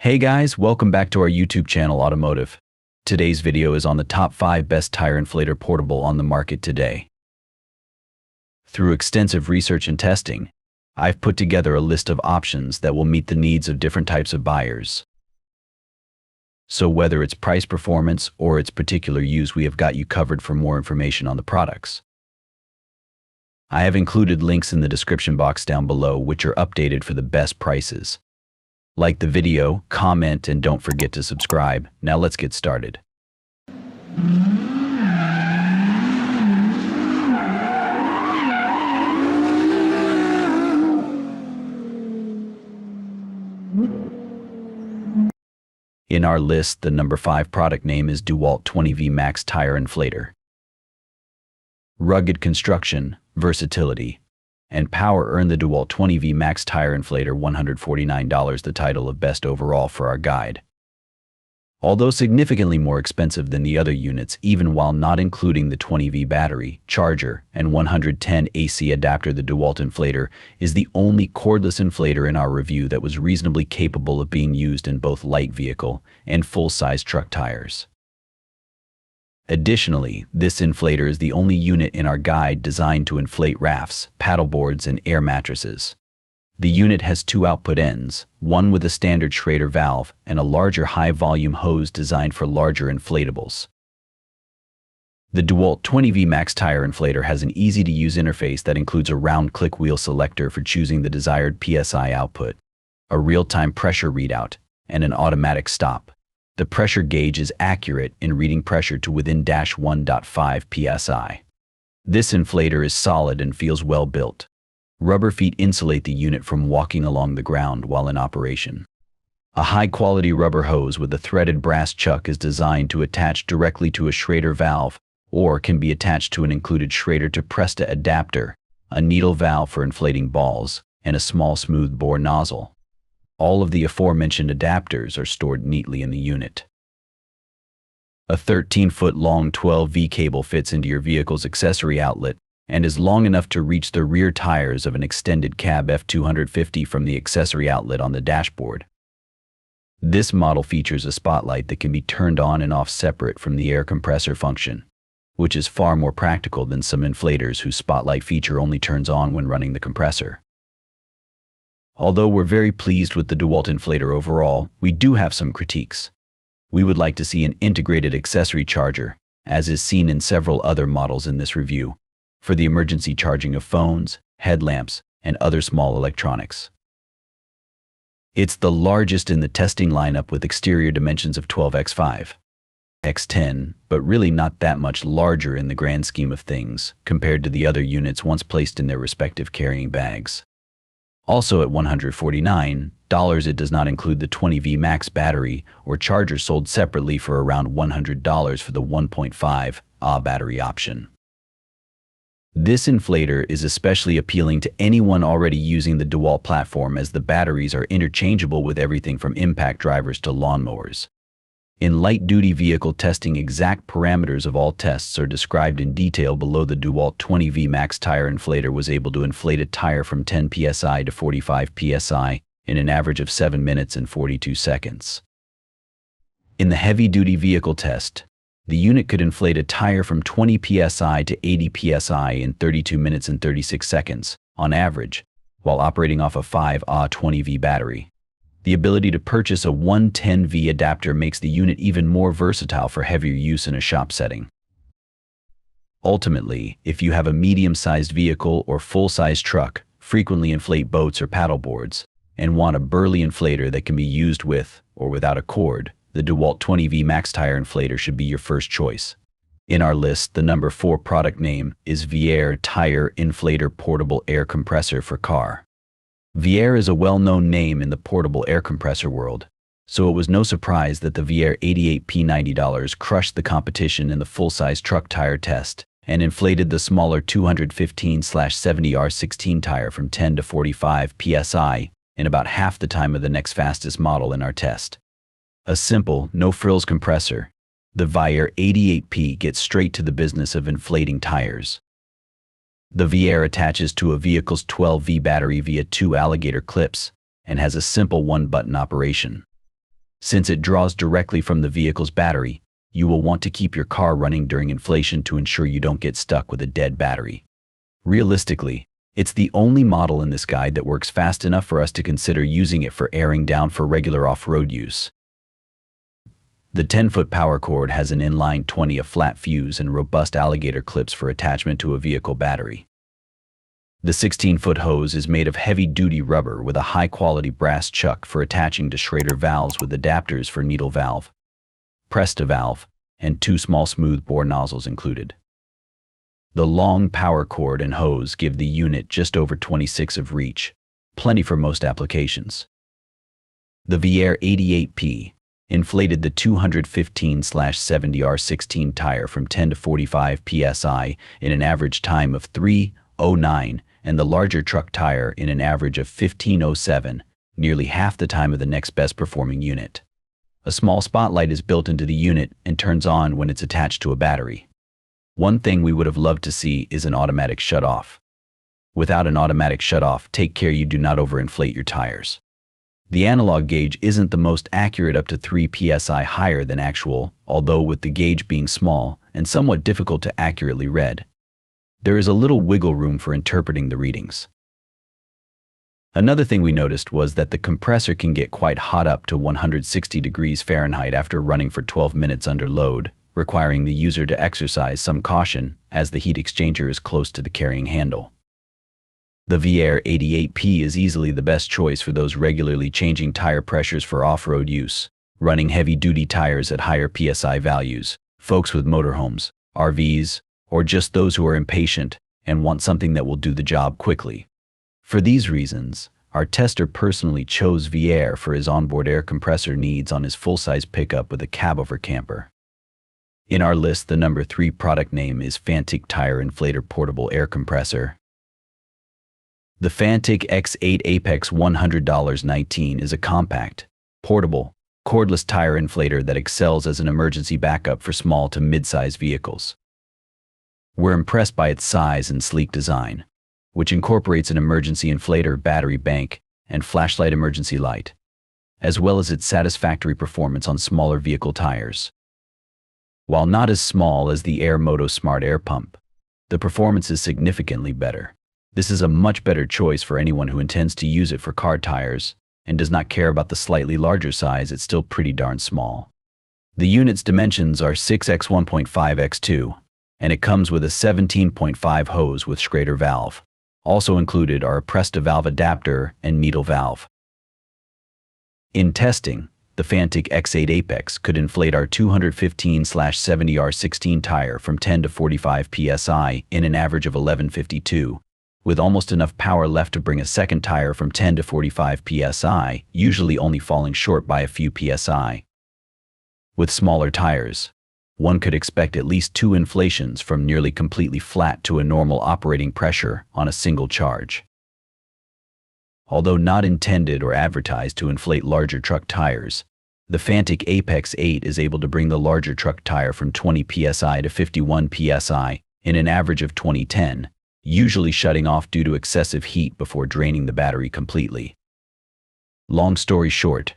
Hey guys, welcome back to our YouTube channel Automotive. Today's video is on the top 5 best tire inflator portable on the market today. Through extensive research and testing, I've put together a list of options that will meet the needs of different types of buyers. So whether it's price performance or its particular use, we have got you covered. For more information on the products, I have included links in the description box down below which are updated for the best prices. Like the video, comment, and don't forget to subscribe. Now let's get started. In our list, the number 5 product name is DeWalt 20V Max Tire Inflator. Rugged construction, versatility, and power earned the DeWalt 20V Max Tire Inflator $149 the title of Best Overall for our guide. Although significantly more expensive than the other units, even while not including the 20V battery, charger, and 110 AC adapter, the DeWalt Inflator is the only cordless inflator in our review that was reasonably capable of being used in both light vehicle and full-size truck tires. Additionally, this inflator is the only unit in our guide designed to inflate rafts, paddleboards, and air mattresses. The unit has 2 output ends, one with a standard Schrader valve and a larger high-volume hose designed for larger inflatables. The DeWalt 20V Max Tire Inflator has an easy-to-use interface that includes a round click wheel selector for choosing the desired PSI output, a real-time pressure readout, and an automatic stop. The pressure gauge is accurate in reading pressure to within -1.5 psi. This inflator is solid and feels well built. Rubber feet insulate the unit from walking along the ground while in operation. A high-quality rubber hose with a threaded brass chuck is designed to attach directly to a Schrader valve or can be attached to an included Schrader to Presta adapter, a needle valve for inflating balls, and a small smooth-bore nozzle. All of the aforementioned adapters are stored neatly in the unit. A 13-foot-long 12V cable fits into your vehicle's accessory outlet and is long enough to reach the rear tires of an extended cab F250 from the accessory outlet on the dashboard. This model features a spotlight that can be turned on and off separate from the air compressor function, which is far more practical than some inflators whose spotlight feature only turns on when running the compressor. Although we're very pleased with the DeWalt Inflator overall, we do have some critiques. We would like to see an integrated accessory charger, as is seen in several other models in this review, for the emergency charging of phones, headlamps, and other small electronics. It's the largest in the testing lineup with exterior dimensions of 12x5x10, but really not that much larger in the grand scheme of things compared to the other units once placed in their respective carrying bags. Also at $149, it does not include the 20V Max battery or charger sold separately for around $100 for the 1.5 Ah battery option. This inflator is especially appealing to anyone already using the DeWalt platform, as the batteries are interchangeable with everything from impact drivers to lawnmowers. In light-duty vehicle testing, exact parameters of all tests are described in detail below. The DeWalt 20V Max Tire Inflator was able to inflate a tire from 10 psi to 45 psi in an average of 7 minutes and 42 seconds. In the heavy-duty vehicle test, the unit could inflate a tire from 20 psi to 80 psi in 32 minutes and 36 seconds, on average, while operating off a 5Ah 20V battery. The ability to purchase a 110V adapter makes the unit even more versatile for heavier use in a shop setting. Ultimately, if you have a medium-sized vehicle or full-size truck, frequently inflate boats or paddleboards, and want a burly inflator that can be used with or without a cord, the DeWalt 20V Max Tire Inflator should be your first choice. In our list, the number 4 product name is VIAIR Tire Inflator Portable Air Compressor for Car. VIAIR is a well-known name in the portable air compressor world, so it was no surprise that the VIAIR 88P90 crushed the competition in the full-size truck tire test and inflated the smaller 215/70R16 tire from 10 to 45 psi in about half the time of the next fastest model in our test. A simple, no-frills compressor, the VIAIR 88P gets straight to the business of inflating tires. The VIAIR attaches to a vehicle's 12V battery via 2 alligator clips and has a simple one-button operation. Since it draws directly from the vehicle's battery, you will want to keep your car running during inflation to ensure you don't get stuck with a dead battery. Realistically, it's the only model in this guide that works fast enough for us to consider using it for airing down for regular off-road use. The 10-foot power cord has an inline 20 a flat fuse and robust alligator clips for attachment to a vehicle battery. The 16-foot hose is made of heavy-duty rubber with a high-quality brass chuck for attaching to Schrader valves with adapters for needle valve, press-to valve, and 2 small smooth-bore nozzles included. The long power cord and hose give the unit just over 26 of reach, plenty for most applications. The VIAIR 88P inflated the 215/70R16 tire from 10 to 45 psi in an average time of 3:09 and the larger truck tire in an average of 15:07, nearly half the time of the next best performing unit. A small spotlight is built into the unit and turns on when it's attached to a battery. One thing we would have loved to see is an automatic shut-off. Without an automatic shut-off, take care you do not overinflate your tires. The analog gauge isn't the most accurate, up to 3 psi higher than actual, although with the gauge being small and somewhat difficult to accurately read, there is a little wiggle room for interpreting the readings. Another thing we noticed was that the compressor can get quite hot, up to 160 degrees Fahrenheit after running for 12 minutes under load, requiring the user to exercise some caution as the heat exchanger is close to the carrying handle. The VIAIR 88P is easily the best choice for those regularly changing tire pressures for off-road use, running heavy-duty tires at higher PSI values, folks with motorhomes, RVs, or just those who are impatient and want something that will do the job quickly. For these reasons, our tester personally chose VIAIR for his onboard air compressor needs on his full-size pickup with a cab-over camper. In our list, the number 3 product name is Fanttik Tire Inflator Portable Air Compressor. The Fanttik X8 Apex $100.19 is a compact, portable, cordless tire inflator that excels as an emergency backup for small to mid-size vehicles. We're impressed by its size and sleek design, which incorporates an emergency inflator, battery bank, and flashlight emergency light, as well as its satisfactory performance on smaller vehicle tires. While not as small as the Air Moto Smart Air Pump, the performance is significantly better. This is a much better choice for anyone who intends to use it for car tires and does not care about the slightly larger size. It's still pretty darn small. The unit's dimensions are 6x1.5x2, and it comes with a 17.5 hose with Schrader valve. Also included are a press-to-valve adapter and needle valve. In testing, the Fanttik X8 Apex could inflate our 215/70R16 tire from 10 to 45 psi in an average of 11:52, with almost enough power left to bring a second tire from 10 to 45 psi, usually only falling short by a few psi. With smaller tires, one could expect at least 2 inflations from nearly completely flat to a normal operating pressure on a single charge. Although not intended or advertised to inflate larger truck tires, the Fanttik Apex 8 is able to bring the larger truck tire from 20 psi to 51 psi in an average of 2010, usually shutting off due to excessive heat before draining the battery completely. Long story short,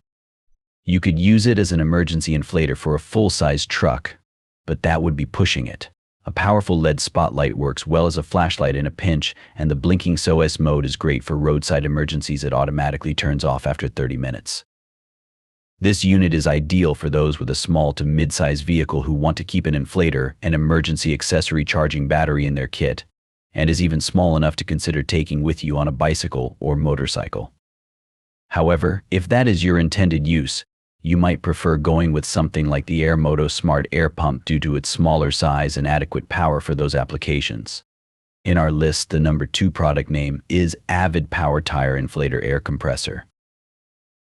you could use it as an emergency inflator for a full-size truck, but that would be pushing it. A powerful LED spotlight works well as a flashlight in a pinch, and the blinking SOS mode is great for roadside emergencies. It automatically turns off after 30 minutes. This unit is ideal for those with a small to mid-size vehicle who want to keep an inflator and emergency accessory charging battery in their kit, and is even small enough to consider taking with you on a bicycle or motorcycle. However, if that is your intended use, you might prefer going with something like the Air Moto Smart Air Pump due to its smaller size and adequate power for those applications. In our list, the number 2 product name is Avid Power Tire Inflator Air Compressor.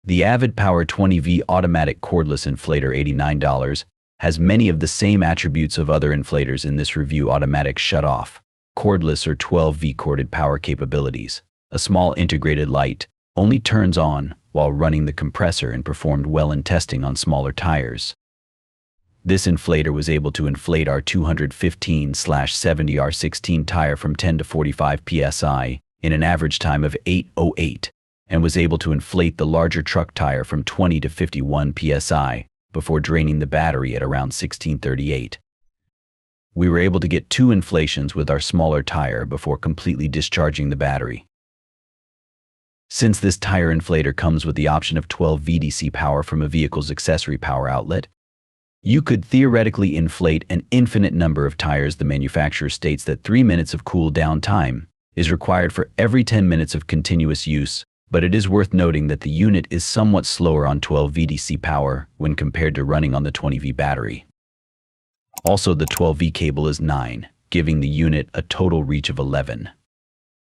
The Avid Power 20V Automatic Cordless Inflator $89 has many of the same attributes of other inflators in this review: automatic shut-off, cordless or 12V corded power capabilities, a small integrated light, only turns on while running the compressor, and performed well in testing on smaller tires. This inflator was able to inflate our 215/70R16 tire from 10 to 45 psi in an average time of 8:08 and was able to inflate the larger truck tire from 20 to 51 psi before draining the battery at around 1638. We were able to get 2 inflations with our smaller tire before completely discharging the battery. Since this tire inflator comes with the option of 12 VDC power from a vehicle's accessory power outlet, you could theoretically inflate an infinite number of tires. The manufacturer states that 3 minutes of cool down time is required for every 10 minutes of continuous use, but it is worth noting that the unit is somewhat slower on 12 VDC power when compared to running on the 20V battery. Also, the 12V cable is 9, giving the unit a total reach of 11.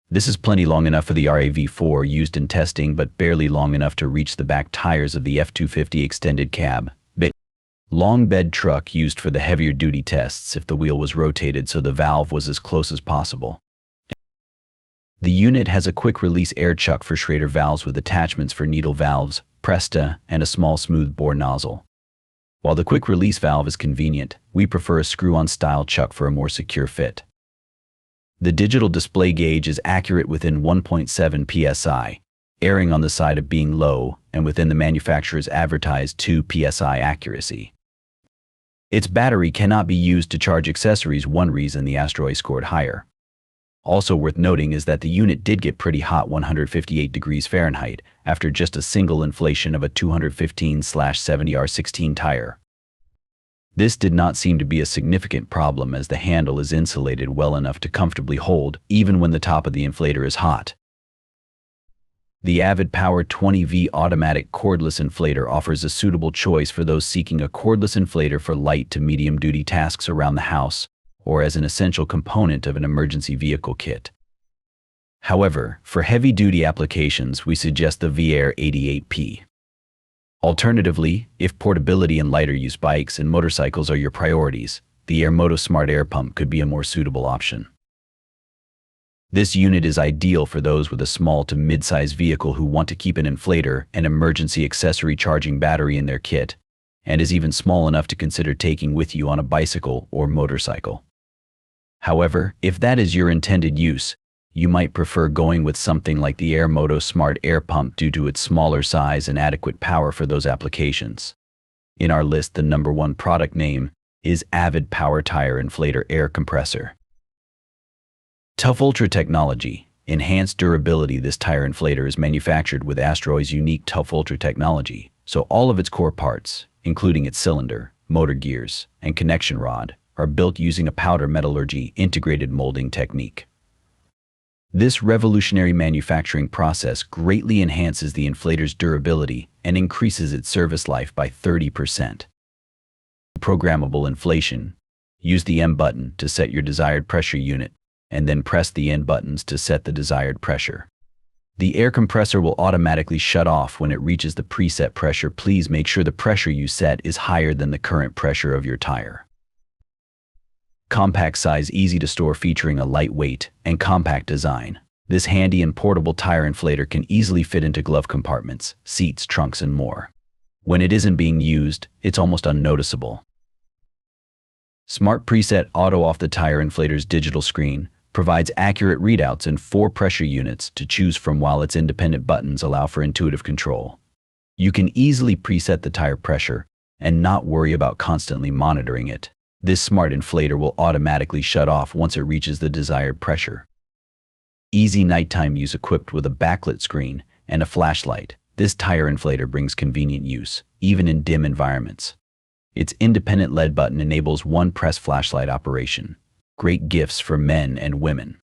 This is plenty long enough for the RAV4 used in testing, but barely long enough to reach the back tires of the F250 extended cab. Long bed truck used for the heavier duty tests if the wheel was rotated so the valve was as close as possible. The unit has a quick release air chuck for Schrader valves with attachments for needle valves, Presta, and a small smooth bore nozzle. While the quick release valve is convenient, we prefer a screw-on style chuck for a more secure fit. The digital display gauge is accurate within 1.7 psi, erring on the side of being low and within the manufacturer's advertised 2 psi accuracy. Its battery cannot be used to charge accessories, one reason the Astro scored higher. Also worth noting is that the unit did get pretty hot 158 degrees Fahrenheit after just a single inflation of a 215/70R16 tire. This did not seem to be a significant problem as the handle is insulated well enough to comfortably hold even when the top of the inflator is hot. The Avid Power 20V automatic cordless inflator offers a suitable choice for those seeking a cordless inflator for light to medium-duty tasks around the house or as an essential component of an emergency vehicle kit. However, for heavy-duty applications, we suggest the VIAIR 88P. Alternatively, if portability and lighter-use bikes and motorcycles are your priorities, the AirMoto Smart Air Pump could be a more suitable option. This unit is ideal for those with a small to mid-size vehicle who want to keep an inflator and emergency accessory charging battery in their kit, and is even small enough to consider taking with you on a bicycle or motorcycle. However, if that is your intended use, you might prefer going with something like the AirMoto Smart Air Pump due to its smaller size and adequate power for those applications. In our list, the #1 product name is Avid Power Tire Inflator Air Compressor. Tough Ultra technology, enhanced durability. This tire inflator is manufactured with Astro's unique Tough Ultra technology, so all of its core parts, including its cylinder, motor gears, and connection rod, are built using a powder metallurgy integrated molding technique. This revolutionary manufacturing process greatly enhances the inflator's durability and increases its service life by 30%. Programmable inflation. Use the M button to set your desired pressure unit, and then press the N buttons to set the desired pressure. The air compressor will automatically shut off when it reaches the preset pressure. Please make sure the pressure you set is higher than the current pressure of your tire. Compact size, easy to store, featuring a lightweight and compact design. This handy and portable tire inflator can easily fit into glove compartments, seats, trunks, and more. When it isn't being used, it's almost unnoticeable. Smart Preset Auto. Off the tire inflator's digital screen provides accurate readouts and 4 pressure units to choose from, while its independent buttons allow for intuitive control. You can easily preset the tire pressure and not worry about constantly monitoring it. This smart inflator will automatically shut off once it reaches the desired pressure. Easy nighttime use. Equipped with a backlit screen and a flashlight, this tire inflator brings convenient use, even in dim environments. Its independent LED button enables one-press flashlight operation. Great gifts for men and women.